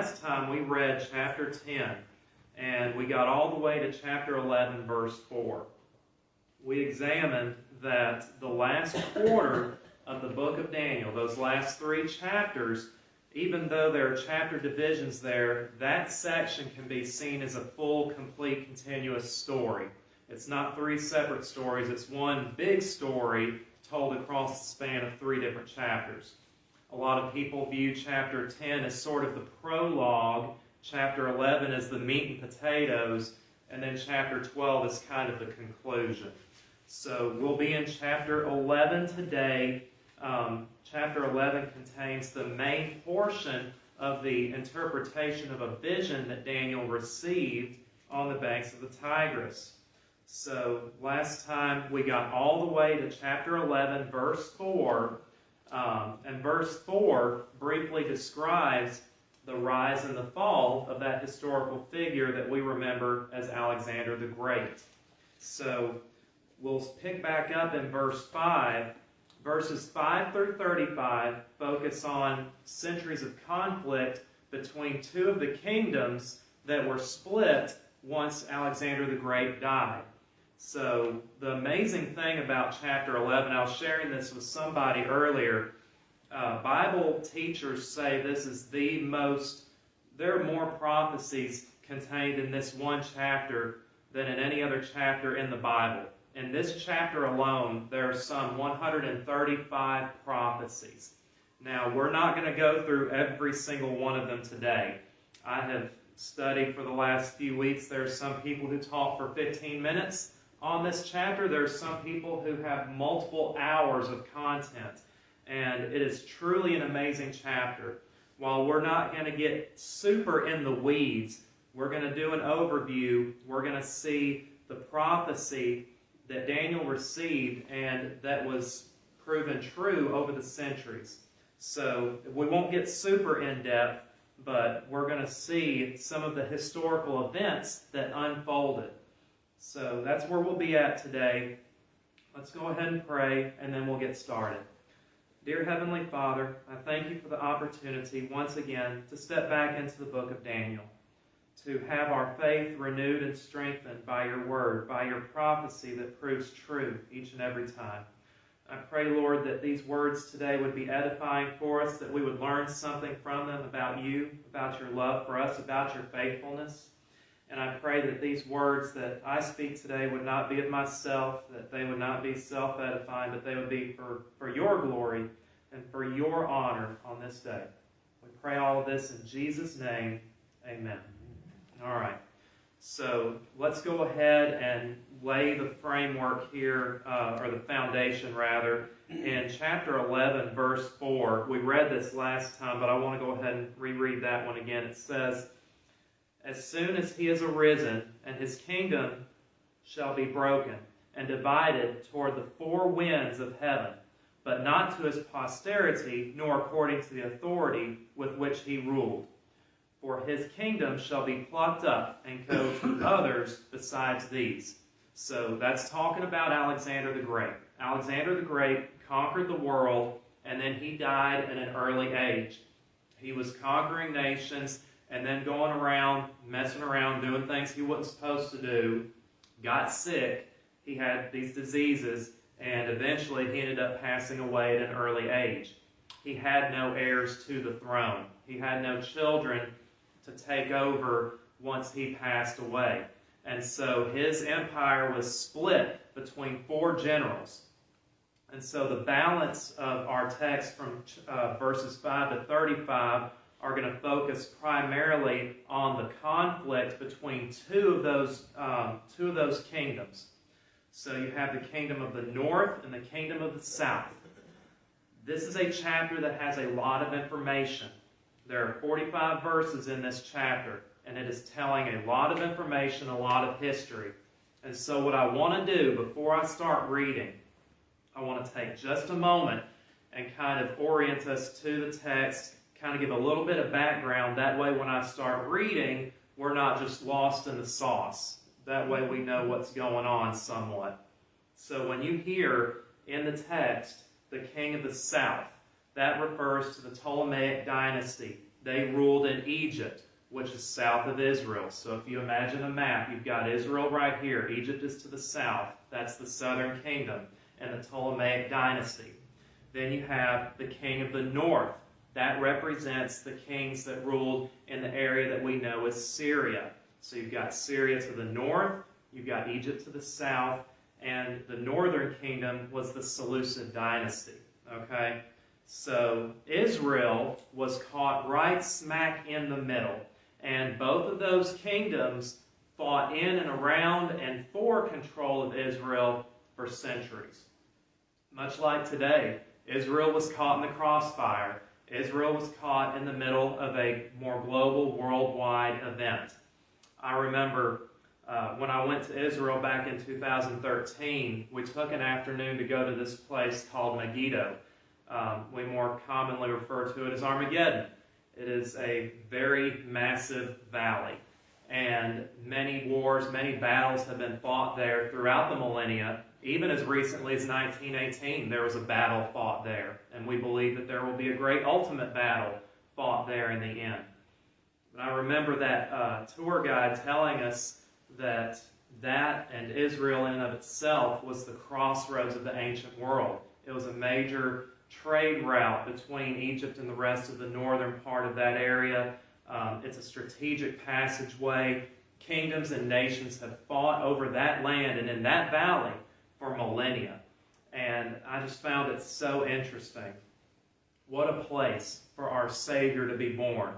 last time we read chapter 10, and we got all the way to chapter 11, verse 4. We examined that the last quarter of the book of Daniel, those last 3 chapters, even though there are chapter divisions there, that section can be seen as a full, complete, continuous story. It's not 3 separate stories. It's one big story told across the span of 3 different chapters. A lot of people view chapter 10 as sort of the prologue, chapter 11 as the meat and potatoes, and then chapter 12 is kind of the conclusion. So we'll be in chapter 11 today. Chapter 11 contains the main portion of the interpretation of a vision that Daniel received on the banks of the Tigris. So last time we got all the way to chapter 11, verse 4, and verse 4 briefly describes the rise and the fall of that historical figure that we remember as Alexander the Great. So we'll pick back up in verse 5. Verses 5 through 35 focus on centuries of conflict between 2 of the kingdoms that were split once Alexander the Great died. So the amazing thing about chapter 11, I was sharing this with somebody earlier, Bible teachers say this is there are more prophecies contained in this one chapter than in any other chapter in the Bible. In this chapter alone, there are some 135 prophecies. Now, we're not going to go through every single one of them today. I have studied for the last few weeks. There are some people who talk for 15 minutes on this chapter. There are some people who have multiple hours of content. And it is truly an amazing chapter. While we're not going to get super in the weeds, we're going to do an overview. We're going to see the prophecy that Daniel received and that was proven true over the centuries. So we won't get super in-depth, but we're going to see some of the historical events that unfolded. So that's where we'll be at today. Let's go ahead and pray, and then we'll get started. Dear Heavenly Father, I thank you for the opportunity once again to step back into the book of Daniel, to have our faith renewed and strengthened by your word, by your prophecy that proves true each and every time. I pray, Lord, that these words today would be edifying for us, that we would learn something from them about you, about your love for us, about your faithfulness. And I pray that these words that I speak today would not be of myself, that they would not be self-edifying, but they would be for your glory and for your honor on this day. We pray all of this in Jesus' name. Amen. All right. So let's go ahead and lay the framework here, or the foundation rather, in chapter 11, verse 4. We read this last time, but I want to go ahead and reread that one again. It says, "As soon as he is arisen, and his kingdom shall be broken, and divided toward the 4 winds of heaven, but not to his posterity, nor according to the authority with which he ruled. For his kingdom shall be plucked up, and go to others besides these." So that's talking about Alexander the Great. Alexander the Great conquered the world, and then he died at an early age. He was conquering nations, and then going around, messing around, doing things he wasn't supposed to do, got sick, he had these diseases, and eventually he ended up passing away at an early age. He had no heirs to the throne. He had no children to take over once he passed away. And so his empire was split between 4 generals. And so the balance of our text from verses 5 to 35 are going to focus primarily on the conflict between two of those kingdoms. So you have the kingdom of the north and the kingdom of the south. This is a chapter that has a lot of information. There are 45 verses in this chapter, and it is telling a lot of information, a lot of history. And so what I want to do before I start reading, I want to take just a moment and kind of orient us to the text, kind of give a little bit of background. That way when I start reading, we're not just lost in the sauce. That way we know what's going on somewhat. So when you hear in the text, the king of the south, that refers to the Ptolemaic dynasty they ruled in Egypt, which is south of Israel. So if you imagine a map, you've got Israel right here. Egypt is to the south. That's the southern kingdom and the Ptolemaic dynasty. Then you have the king of the north. That represents the kings that ruled in the area that we know as Syria. So you've got Syria to the north, you've got Egypt to the south, and the northern kingdom was the Seleucid dynasty. Okay? So Israel was caught right smack in the middle. And both of those kingdoms fought in and around and for control of Israel for centuries. Much like today, Israel was caught in the crossfire. Israel was caught in the middle of a more global, worldwide event. I remember when I went to Israel back in 2013, we took an afternoon to go to this place called Megiddo. We more commonly refer to it as Armageddon. It is a very massive valley, and many wars, many battles have been fought there throughout the millennia. Even as recently as 1918, there was a battle fought there, and we believe that there will be a great ultimate battle fought there in the end. But I remember that tour guide telling us that and Israel in and of itself was the crossroads of the ancient world. It was a major trade route between Egypt and the rest of the northern part of that area. It's a strategic passageway. Kingdoms and nations have fought over that land and in that valley for millennia. And I just found it so interesting. What a place for our Savior to be born.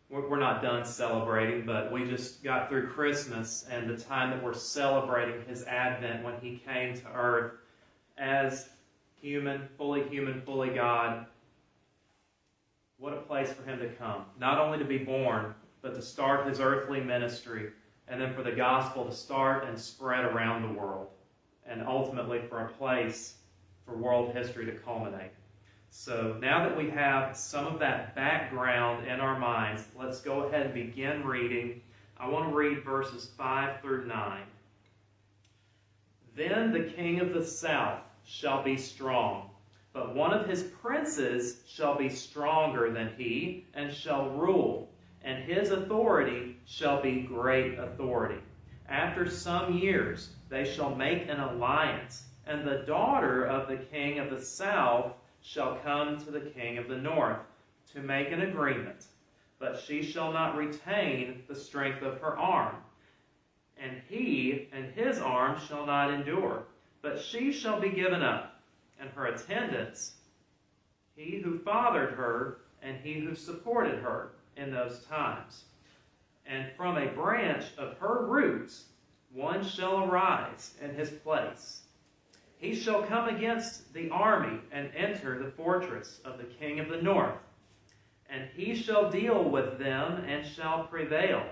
We're not done celebrating, but we just got through Christmas and the time that we're celebrating His advent when He came to earth as human, fully God. What a place for Him to come. Not only to be born, but to start His earthly ministry, and then for the gospel to start and spread around the world, and ultimately for a place for world history to culminate. So now that we have some of that background in our minds, let's go ahead and begin reading. I want to read verses 5 through 9. Then the king of the south shall be strong, but one of his princes shall be stronger than he, and shall rule, and his authority shall be great authority. After some years they shall make an alliance, and the daughter of the king of the south shall come to the king of the north to make an agreement, but she shall not retain the strength of her arm, and he and his arm shall not endure, but she shall be given up, and her attendants, he who fathered her and he who supported her in those times. And from a branch of her roots one shall arise in his place. He shall come against the army and enter the fortress of the king of the north, and he shall deal with them and shall prevail.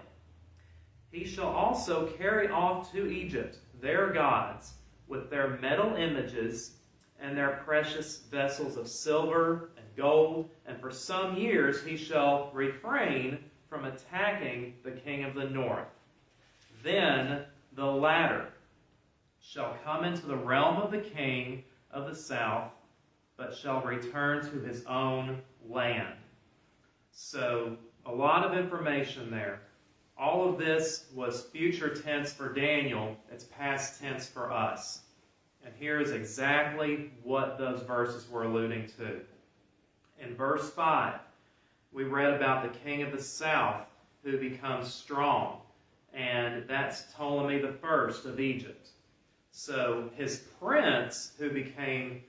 He shall also carry off to Egypt their gods with their metal images and their precious vessels of silver and gold, and for some years he shall refrain from attacking the king of the north. Then the latter shall come into the realm of the king of the south, but shall return to his own land. So, a lot of information there. All of this was future tense for Daniel. It's past tense for us. And here is exactly what those verses were alluding to. In verse 5, we read about the king of the south who becomes strong. And that's Ptolemy the first of Egypt. So his prince, who became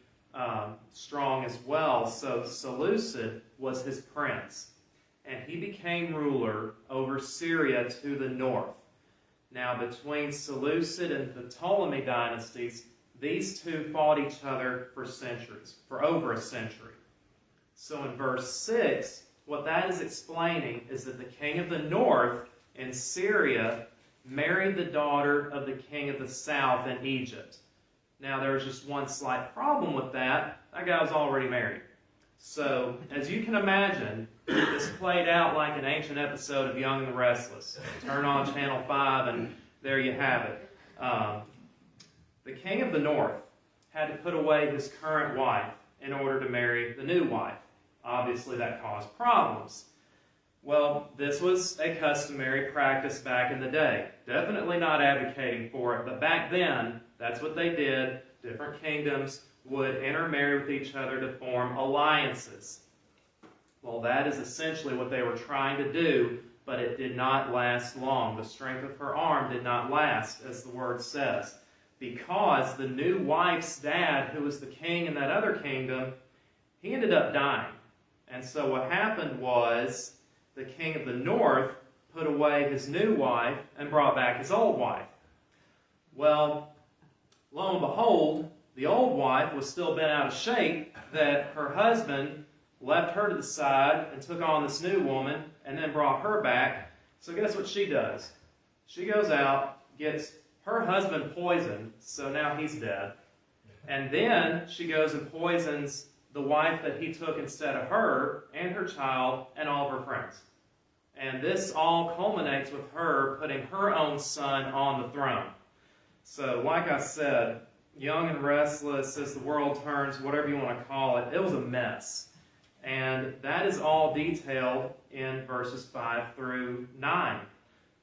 strong as well, so Seleucid was his prince. And he became ruler over Syria to the north. Now, between Seleucid and the Ptolemy dynasties, these two fought each other for centuries, for over a century. So in verse 6, what that is explaining is that the king of the north in Syria married the daughter of the king of the south in Egypt. Now, there was just one slight problem with that. That guy was already married. So, as you can imagine, this played out like an ancient episode of Young and the Restless. Turn on Channel 5 and there you have it. The king of the north had to put away his current wife in order to marry the new wife. obviously that caused problems. Well, this was a customary practice back in the day. Definitely not advocating for it, but back then, that's what they did. Different kingdoms would intermarry with each other to form alliances. Well, that is essentially what they were trying to do, but it did not last long. The strength of her arm did not last, as the word says, because the new wife's dad, who was the king in that other kingdom, he ended up dying. And so what happened was the king of the north put away his new wife and brought back his old wife. Well, lo and behold, the old wife was still bent out of shape that her husband left her to the side and took on this new woman and then brought her back. So guess what she does? She goes out, gets her husband poisoned, so now he's dead. And then she goes and poisons the wife that he took instead of her and her child and all of her friends. And this all culminates with her putting her own son on the throne. So like I said, young and restless as the world turns, whatever you want to call it, it was a mess. And that is all detailed in verses 5 through 9.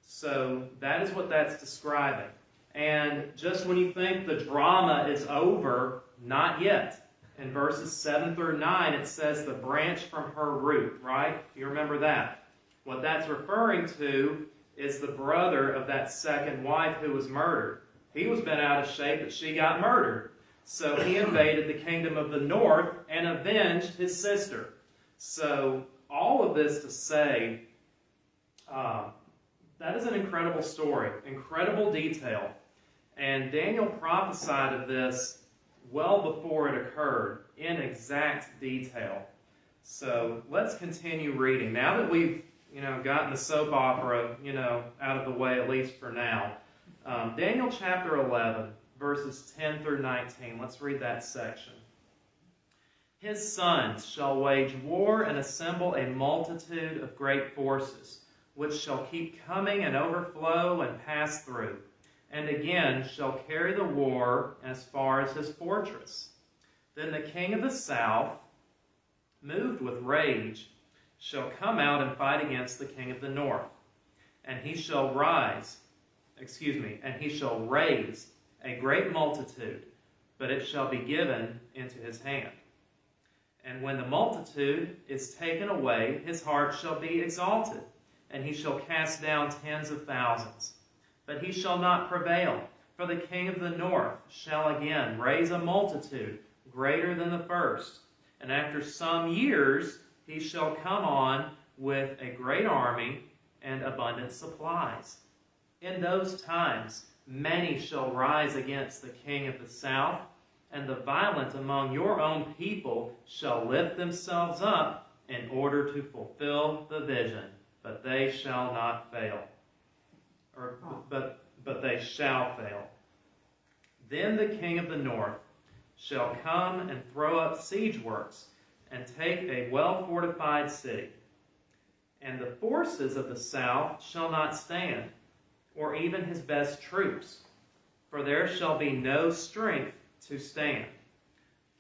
So that is what that's describing. And just when you think the drama is over, not yet. In verses 7 through 9, it says the branch from her root, right? You remember that. What that's referring to is the brother of that second wife who was murdered. He was bent out of shape that she got murdered. So he invaded the kingdom of the north and avenged his sister. So all of this to say, that is an incredible story, incredible detail. And Daniel prophesied of this well before it occurred in exact detail. So let's continue reading. Now that we've gotten the soap opera out of the way, at least for now, Daniel chapter 11, verses 10 through 19. Let's read that section. His sons shall wage war and assemble a multitude of great forces, which shall keep coming and overflow and pass through, and again shall carry the war as far as his fortress. Then the king of the south, moved with rage, shall come out and fight against the king of the north, and he shall raise a great multitude, but it shall be given into his hand. And when the multitude is taken away, his heart shall be exalted, and he shall cast down tens of thousands. But he shall not prevail, for the king of the north shall again raise a multitude greater than the first. And after some years he shall come on with a great army and abundant supplies. In those times many shall rise against the king of the south, and the violent among your own people shall lift themselves up in order to fulfill the vision, but they shall not fail. But they shall fail. Then the king of the north shall come and throw up siege works and take a well-fortified city. And the forces of the south shall not stand, or even his best troops, for there shall be no strength to stand.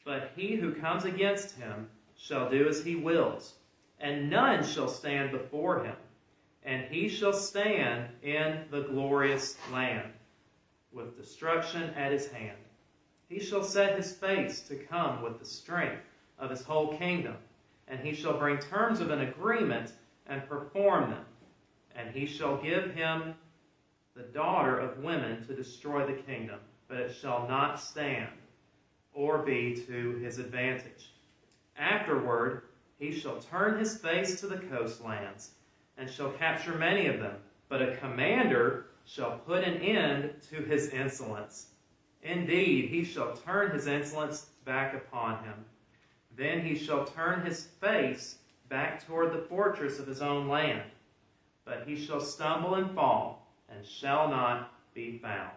But he who comes against him shall do as he wills, and none shall stand before him. And he shall stand in the glorious land, with destruction at his hand. He shall set his face to come with the strength of his whole kingdom, and he shall bring terms of an agreement and perform them. And he shall give him the daughter of women to destroy the kingdom, but it shall not stand, or be to his advantage. Afterward he shall turn his face to the coastlands, and shall capture many of them, but a commander shall put an end to his insolence. Indeed, he shall turn his insolence back upon him. Then he shall turn his face back toward the fortress of his own land. But he shall stumble and fall, and shall not be found.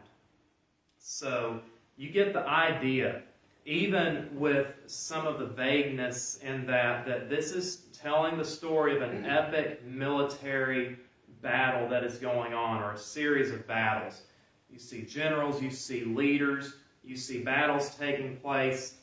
So, you get the idea. Even with some of the vagueness in that this is telling the story of an epic military battle that is going on, or a series of battles. You see generals, you see leaders, you see battles taking place.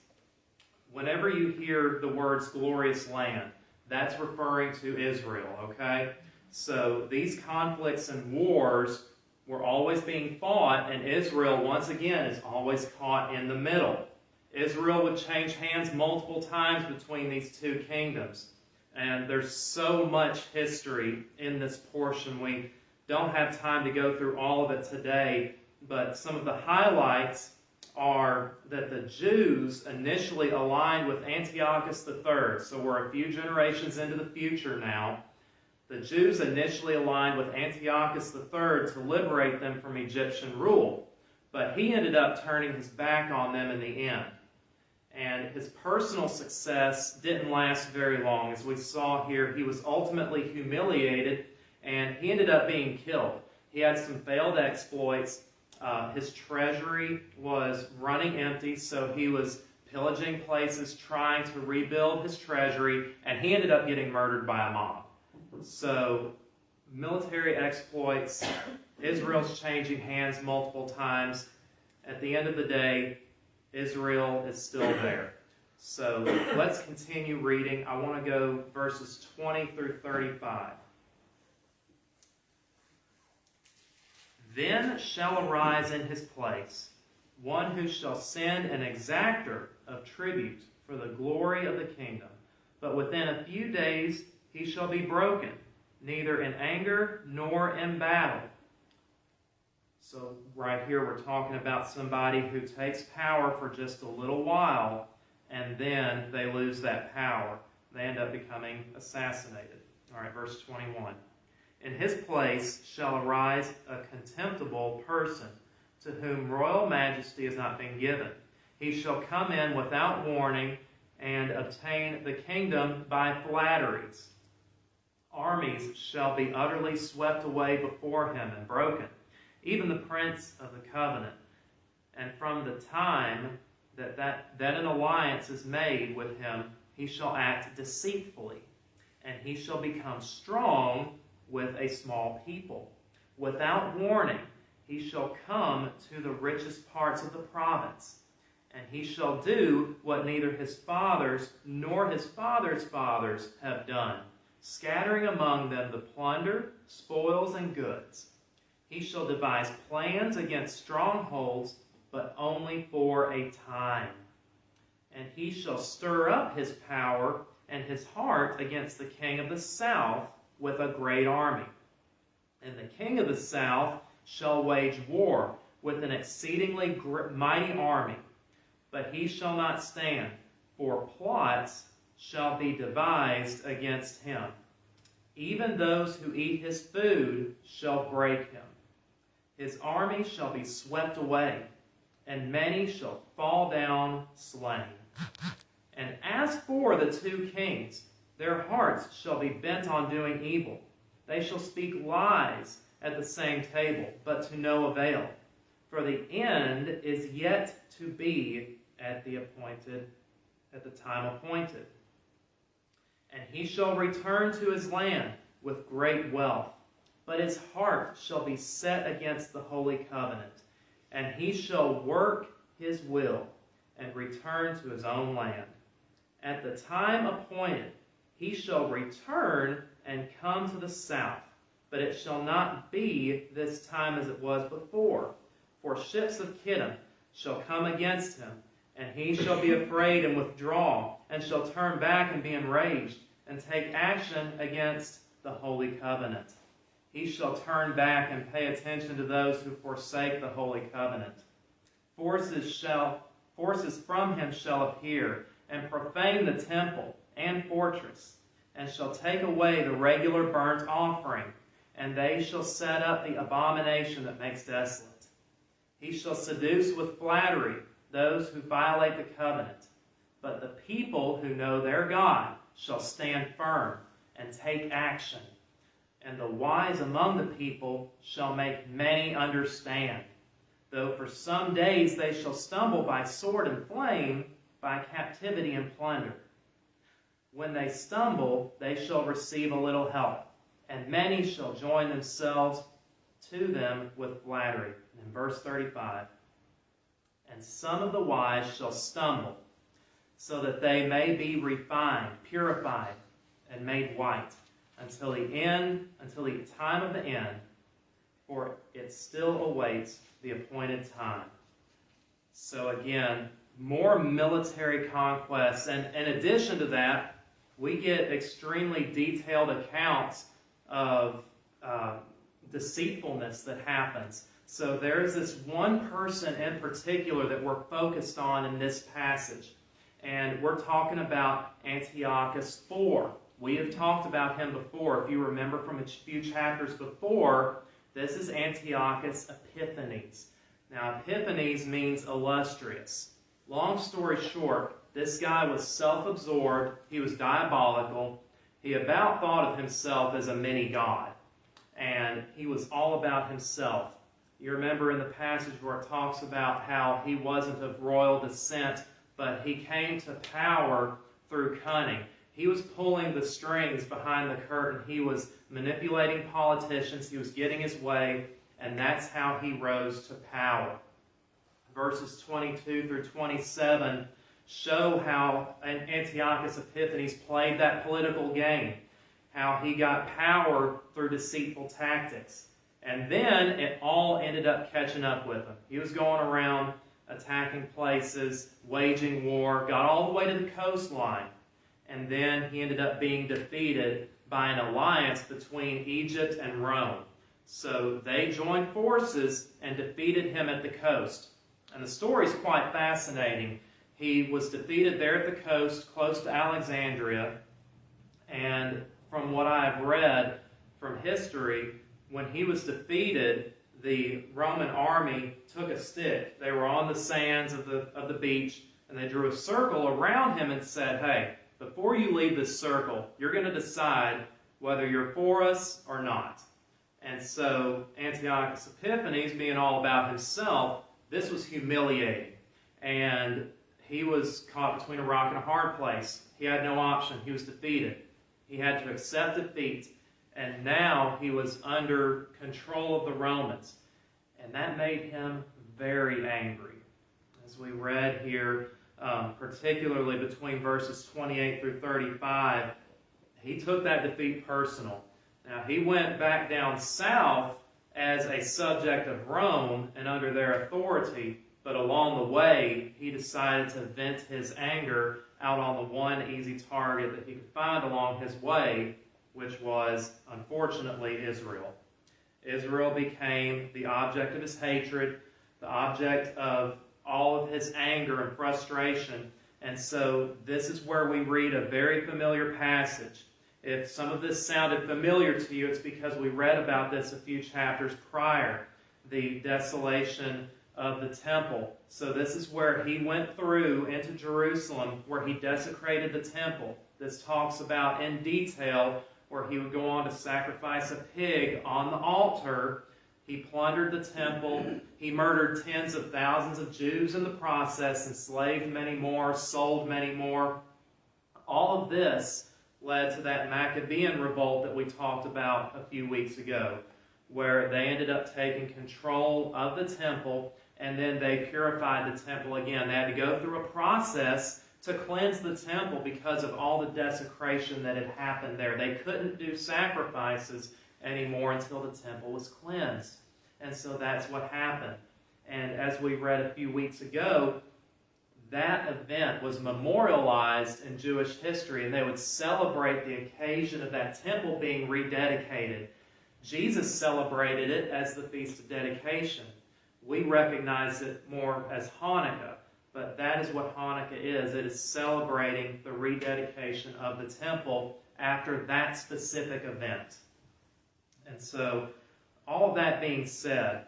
whenever you hear the words glorious land, that's referring to Israel, okay? So these conflicts and wars were always being fought, and Israel, once again, is always caught in the middle. Israel would change hands multiple times between these two kingdoms. And there's so much history in this portion. We don't have time to go through all of it today, but some of the highlights are that the Jews initially aligned with Antiochus III. So we're a few generations into the future now. The Jews initially aligned with Antiochus III to liberate them from Egyptian rule, but he ended up turning his back on them in the end. And his personal success didn't last very long. As we saw here, he was ultimately humiliated, and he ended up being killed. He had some failed exploits. His treasury was running empty, so he was pillaging places, trying to rebuild his treasury, and he ended up getting murdered by a mob. So, military exploits, Israel's changing hands multiple times. At the end of the day, Israel is still there. So, let's continue reading. I want to go verses 20 through 35. Then shall arise in his place one who shall send an exactor of tribute for the glory of the kingdom. But within a few days he shall be broken, neither in anger nor in battle. So right here we're talking about somebody who takes power for just a little while, and then they lose that power. They end up becoming assassinated. All right, verse 21. In his place shall arise a contemptible person, to whom royal majesty has not been given. He shall come in without warning and obtain the kingdom by flatteries. Armies shall be utterly swept away before him and broken, even the prince of the covenant. And from the time that an alliance is made with him, he shall act deceitfully, and he shall become strong with a small people. Without warning, he shall come to the richest parts of the province, and he shall do what neither his fathers nor his fathers' fathers have done, scattering among them the plunder, spoils, and goods. He shall devise plans against strongholds, but only for a time. And he shall stir up his power and his heart against the king of the south with a great army. And the king of the south shall wage war with an exceedingly mighty army, but he shall not stand, for plots shall be devised against him. Even those who eat his food shall break him. His army shall be swept away, and many shall fall down slain. And as for the two kings, their hearts shall be bent on doing evil. They shall speak lies at the same table, but to no avail. For the end is yet to be at the time appointed. And he shall return to his land with great wealth, but his heart shall be set against the holy covenant, and he shall work his will and return to his own land. At the time appointed, he shall return and come to the south, but it shall not be this time as it was before. For ships of Kittim shall come against him, and he shall be afraid and withdraw, and shall turn back and be enraged, and take action against the holy covenant. He shall turn back and pay attention to those who forsake the holy covenant. Forces from him shall appear, and profane the temple and fortress, and shall take away the regular burnt offering, and they shall set up the abomination that makes desolate. He shall seduce with flattery those who violate the covenant, but the people who know their God shall stand firm and take action, and the wise among the people shall make many understand. Though for some days they shall stumble by sword and flame, by captivity and plunder. When they stumble, they shall receive a little help, and many shall join themselves to them with flattery. In verse 35, and some of the wise shall stumble, so that they may be refined, purified, and made white until the time of the end, for it still awaits the appointed time. So again, more military conquests, and in addition to that, we get extremely detailed accounts of deceitfulness that happens. So there's this one person in particular that we're focused on in this passage. And we're talking about Antiochus IV. We have talked about him before. If you remember from a few chapters before, this is Antiochus Epiphanes. Now, Epiphanes means illustrious. Long story short, this guy was self-absorbed. He was diabolical. He about thought of himself as a mini-god. And he was all about himself. You remember in the passage where it talks about how he wasn't of royal descent, but he came to power through cunning. He was pulling the strings behind the curtain. He was manipulating politicians. He was getting his way, and that's how he rose to power. Verses 22 through 27 show how Antiochus Epiphanes played that political game, how he got power through deceitful tactics. And then it all ended up catching up with him. He was going around attacking places, waging war, got all the way to the coastline. And then he ended up being defeated by an alliance between Egypt and Rome. So they joined forces and defeated him at the coast. And the story is quite fascinating. He was defeated there at the coast, close to Alexandria. And from what I've read from history, when he was defeated, the Roman army took a stick. They were on the sands of the beach, and they drew a circle around him and said, hey, before you leave this circle, you're going to decide whether you're for us or not. And so Antiochus Epiphanes, being all about himself, this was humiliating. And he was caught between a rock and a hard place. He had no option. He was defeated. He had to accept defeat. And now he was under control of the Romans. And that made him very angry. As we read here, particularly between verses 28 through 35, he took that defeat personal. Now, he went back down south as a subject of Rome and under their authority, but along the way, he decided to vent his anger out on the one easy target that he could find along his way, which was, unfortunately, Israel. Israel became the object of his hatred, the object of all of his anger and frustration. And so this is where we read a very familiar passage. If some of this sounded familiar to you, it's because we read about this a few chapters prior, the desolation of the temple. So this is where he went through into Jerusalem, where he desecrated the temple. This talks about in detail where he would go on to sacrifice a pig on the altar. He plundered the temple. He murdered tens of thousands of Jews in the process, enslaved many more, sold many more. All of this led to that Maccabean revolt that we talked about a few weeks ago, where they ended up taking control of the temple, and then they purified the temple again. They had to go through a process to cleanse the temple because of all the desecration that had happened there. They couldn't do sacrifices anymore until the temple was cleansed. And so that's what happened. And as we read a few weeks ago, that event was memorialized in Jewish history, and they would celebrate the occasion of that temple being rededicated. Jesus celebrated it as the Feast of Dedication. We recognize it more as Hanukkah, but that is what Hanukkah is. It is celebrating the rededication of the temple after that specific event. And so, all of that being said,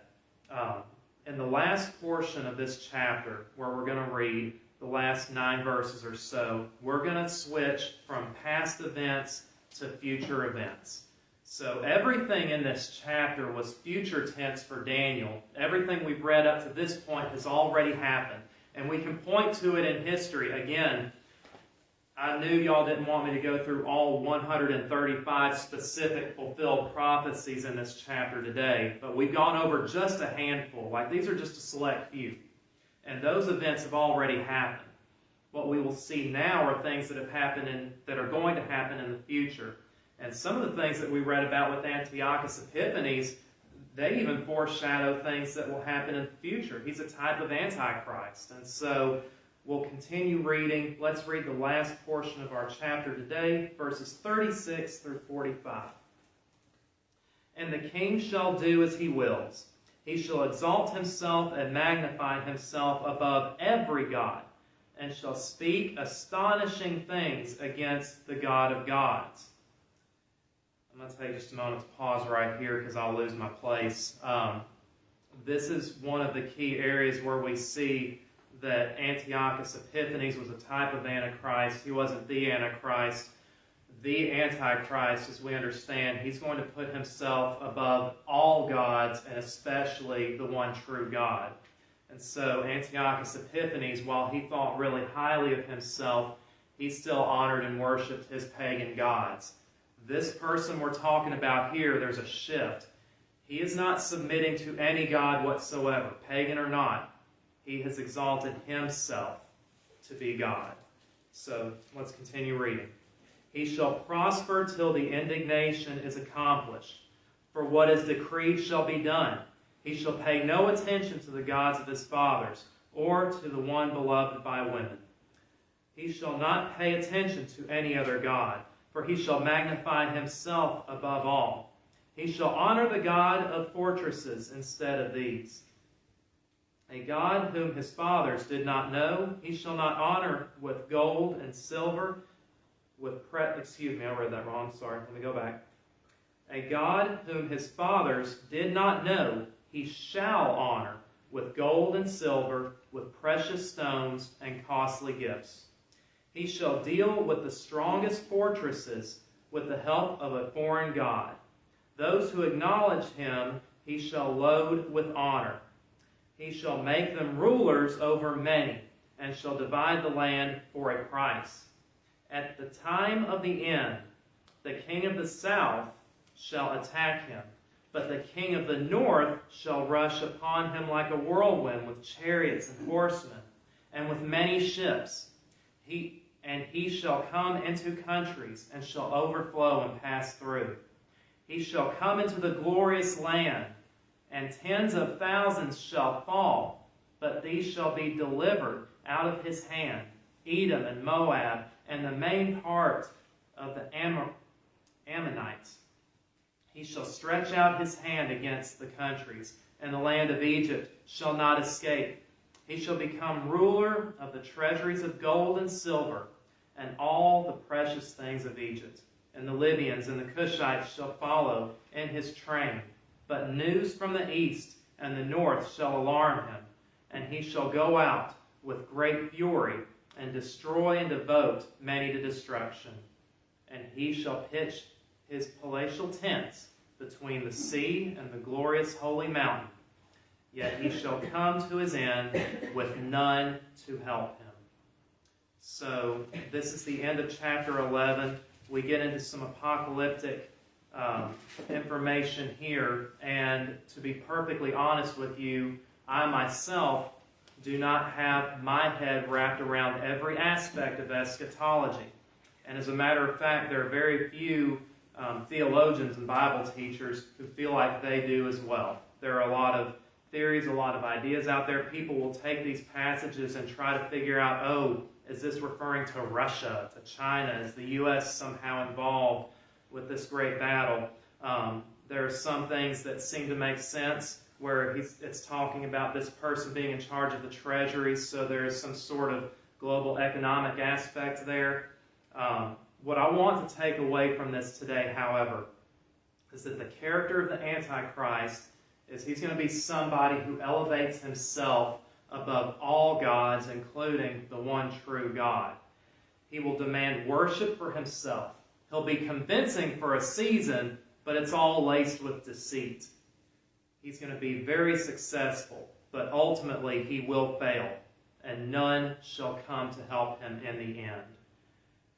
in the last portion of this chapter, where we're going to read the last 9 verses or so, we're going to switch from past events to future events. So everything in this chapter was future tense for Daniel. Everything we've read up to this point has already happened. And we can point to it in history. Again, I knew y'all didn't want me to go through all 135 specific fulfilled prophecies in this chapter today, but we've gone over just a handful. Like, these are just a select few. And those events have already happened. What we will see now are things that have happened that are going to happen in the future. And some of the things that we read about with Antiochus Epiphanes, they even foreshadow things that will happen in the future. He's a type of Antichrist. And so we'll continue reading. Let's read the last portion of our chapter today, verses 36 through 45. And the king shall do as he wills. He shall exalt himself and magnify himself above every god, and shall speak astonishing things against the God of gods. I'm going to take just a moment to pause right here because I'll lose my place. This is one of the key areas where we see that Antiochus Epiphanes was a type of Antichrist. He wasn't the Antichrist. The Antichrist, as we understand, he's going to put himself above all gods, and especially the one true God. And so Antiochus Epiphanes, while he thought really highly of himself, he still honored and worshipped his pagan gods. This person we're talking about here, there's a shift. He is not submitting to any god whatsoever, pagan or not. He has exalted himself to be God. So let's continue reading. He shall prosper till the indignation is accomplished. For what is decreed shall be done. He shall pay no attention to the gods of his fathers, or to the one beloved by women. He shall not pay attention to any other god, for he shall magnify himself above all. He shall honor the God of fortresses instead of these. A God whom his fathers did not know, he shall not honor with gold and silver, I read that wrong, sorry, let me go back. A God whom his fathers did not know, he shall honor with gold and silver, with precious stones and costly gifts. He shall deal with the strongest fortresses with the help of a foreign god. Those who acknowledge him he shall load with honor. He shall make them rulers over many, and shall divide the land for a price. At the time of the end, the king of the south shall attack him, but the king of the north shall rush upon him like a whirlwind with chariots and horsemen, and with many ships. He shall come into countries, and shall overflow and pass through. He shall come into the glorious land, and tens of thousands shall fall, but these shall be delivered out of his hand, Edom and Moab, and the main part of the Ammonites. He shall stretch out his hand against the countries, and the land of Egypt shall not escape. He shall become ruler of the treasuries of gold and silver, and all the precious things of Egypt. And the Libyans and the Cushites shall follow in his train. But news from the east and the north shall alarm him, and he shall go out with great fury, and destroy and devote many to destruction. And he shall pitch his palatial tents between the sea and the glorious holy mountain. Yet he shall come to his end with none to help him. So this is the end of chapter 11. We get into some apocalyptic information here. And to be perfectly honest with you, I myself do not have my head wrapped around every aspect of eschatology. And as a matter of fact, there are very few theologians and Bible teachers who feel like they do as well. There are a lot of theories, a lot of ideas out there. People will take these passages and try to figure out, oh, is this referring to Russia, to China? Is the U.S. somehow involved with this great battle? There are some things that seem to make sense, where it's talking about this person being in charge of the treasuries, so there is some sort of global economic aspect there. What I want to take away from this today, however, is that the character of the Antichrist is he's going to be somebody who elevates himself above all gods, including the one true God. He will demand worship for himself. He'll be convincing for a season, but it's all laced with deceit. He's going to be very successful, but ultimately he will fail, and none shall come to help him in the end.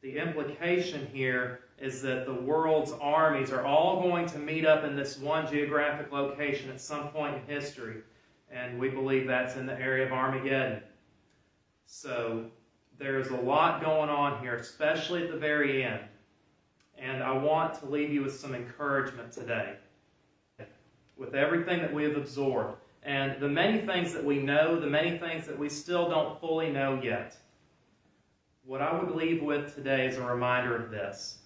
The implication here is that the world's armies are all going to meet up in this one geographic location at some point in history, and we believe that's in the area of Armageddon. So there's a lot going on here, especially at the very end. And I want to leave you with some encouragement today. With everything that we have absorbed, and the many things that we know, the many things that we still don't fully know yet. What I would leave with today is a reminder of this.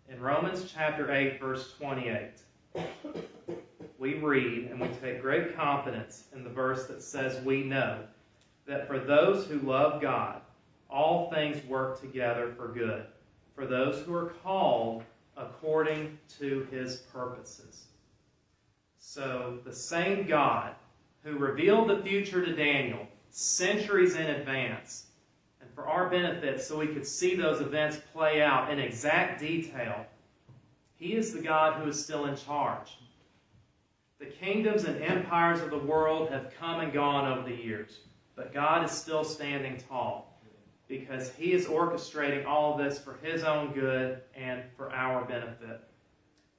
In Romans chapter 8, verse 28, we read, and we take great confidence in the verse that says, we know that for those who love God, all things work together for good, for those who are called according to His purposes. So the same God who revealed the future to Daniel centuries in advance, and for our benefit so we could see those events play out in exact detail, He is the God who is still in charge. The kingdoms and empires of the world have come and gone over the years, but God is still standing tall because He is orchestrating all of this for His own good and for our benefit.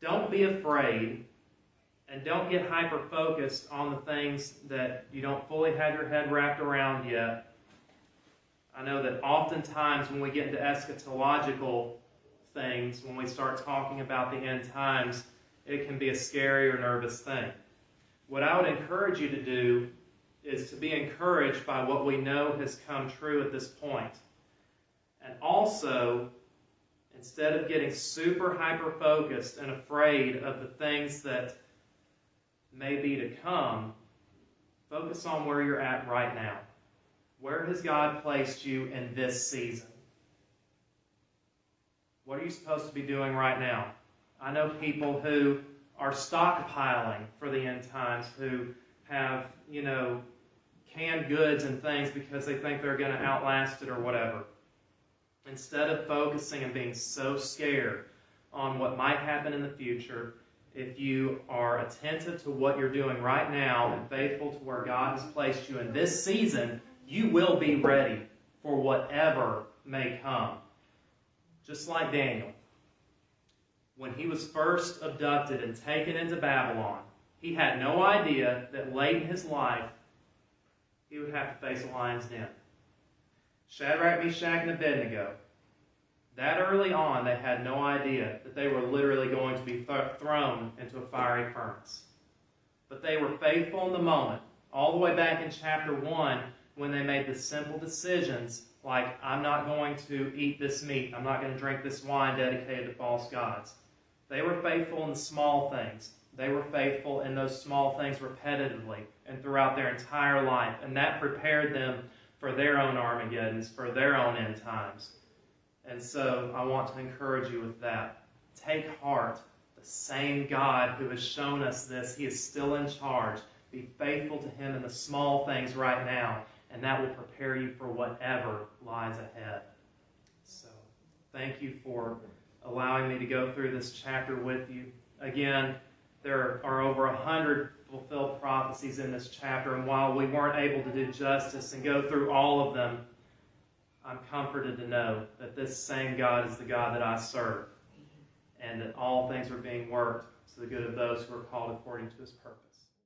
Don't be afraid, and don't get hyper-focused on the things that you don't fully have your head wrapped around yet. I know that oftentimes when we get into eschatological things, when we start talking about the end times, it can be a scary or nervous thing. What I would encourage you to do is to be encouraged by what we know has come true at this point. And also, instead of getting super hyper-focused and afraid of the things that may be to come, focus on where you're at right now. Where has God placed you in this season? What are you supposed to be doing right now? I know people who are stockpiling for the end times, who have, canned goods and things because they think they're going to outlast it or whatever. Instead of focusing and being so scared on what might happen in the future, if you are attentive to what you're doing right now and faithful to where God has placed you in this season, you will be ready for whatever may come. Just like Daniel. When he was first abducted and taken into Babylon, he had no idea that late in his life he would have to face a lion's den. Shadrach, Meshach, and Abednego, that early on, they had no idea that they were literally going to be thrown into a fiery furnace. But they were faithful in the moment, all the way back in chapter 1, when they made the simple decisions like, I'm not going to eat this meat, I'm not going to drink this wine dedicated to false gods. They were faithful in the small things. They were faithful in those small things repetitively and throughout their entire life. And that prepared them for their own Armageddons, for their own end times. And so I want to encourage you with that. Take heart. The same God who has shown us this, He is still in charge. Be faithful to Him in the small things right now, and that will prepare you for whatever lies ahead. So, thank you for allowing me to go through this chapter with you. Again, there are over 100 fulfilled prophecies in this chapter, and while we weren't able to do justice and go through all of them, I'm comforted to know that this same God is the God that I serve, and that all things are being worked to the good of those who are called according to His purpose.